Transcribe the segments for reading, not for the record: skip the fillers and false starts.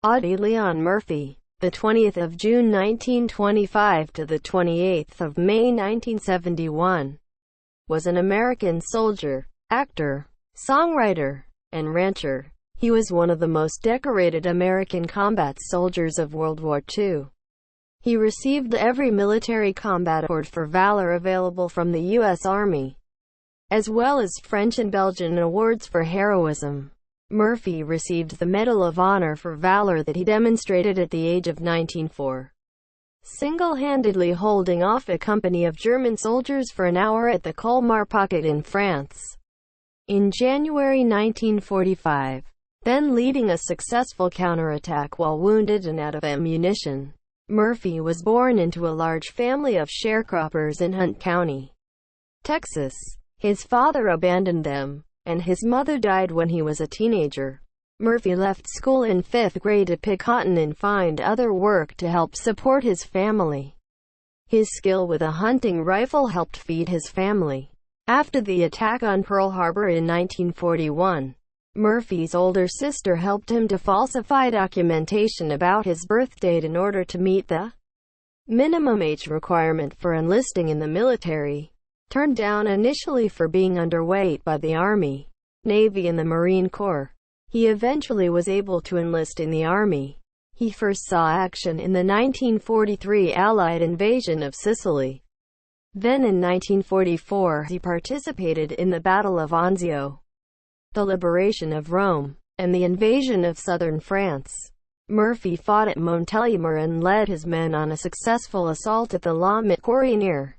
Audie Leon Murphy, the 20th of June 1925 to the 28th of May 1971, was an American soldier, actor, songwriter, and rancher. He was one of the most decorated American combat soldiers of World War II. He received every military combat award for valor available from the U.S. Army, as well as French and Belgian awards for heroism. Murphy received the Medal of Honor for valor that he demonstrated at the age of 19, single-handedly holding off a company of German soldiers for an hour at the Colmar Pocket in France in January 1945, then leading a successful counterattack while wounded and out of ammunition. Murphy was born into a large family of sharecroppers in Hunt County, Texas. His father abandoned them, and his mother died when he was a teenager. Murphy left school in 5th grade to pick cotton and find other work to help support his family. His skill with a hunting rifle helped feed his family. After the attack on Pearl Harbor in 1941, Murphy's older sister helped him to falsify documentation about his birth date in order to meet the minimum age requirement for enlisting in the military. Turned down initially for being underweight by the Army, Navy and the Marine Corps, he eventually was able to enlist in the Army. He first saw action in the 1943 Allied invasion of Sicily. Then in 1944 he participated in the Battle of Anzio, the liberation of Rome, and the invasion of southern France. Murphy fought at Montélimar and led his men on a successful assault at the La Quarry near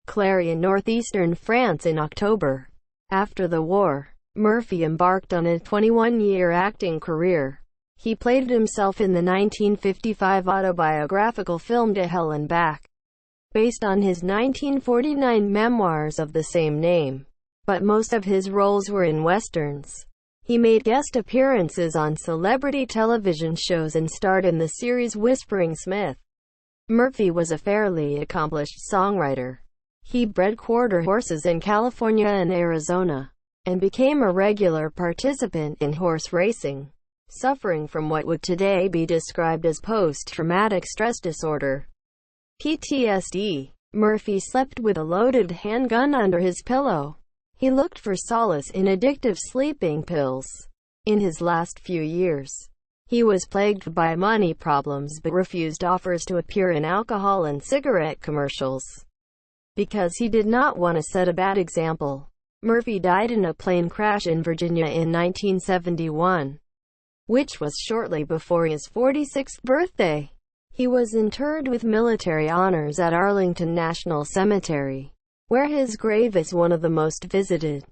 Clary in northeastern France in October. After the war, Murphy embarked on a 21-year acting career. He played himself in the 1955 autobiographical film To Hell and Back, based on his 1949 memoirs of the same name, but most of his roles were in westerns. He made guest appearances on celebrity television shows and starred in the series Whispering Smith. Murphy was a fairly accomplished songwriter. He bred quarter horses in California and Arizona, and became a regular participant in horse racing. Suffering from what would today be described as post-traumatic stress disorder, PTSD, Murphy slept with a loaded handgun under his pillow. He looked for solace in addictive sleeping pills. In his last few years, he was plagued by money problems but refused offers to appear in alcohol and cigarette commercials, because he did not want to set a bad example. Murphy died in a plane crash in Virginia in 1971, which was shortly before his 46th birthday. He was interred with military honors at Arlington National Cemetery, where his grave is one of the most visited.